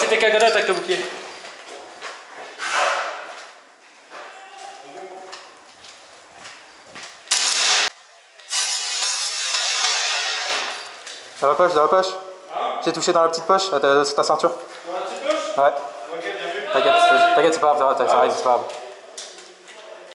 c'était quelqu'un d'autre avec le bouclier. Dans la poche, dans la poche. J'ai touché dans la petite poche, sur ta ceinture. Dans la petite poche? Ouais. Ok, bien vu. T'inquiète, c'est pas grave, ça arrive, c'est pas grave.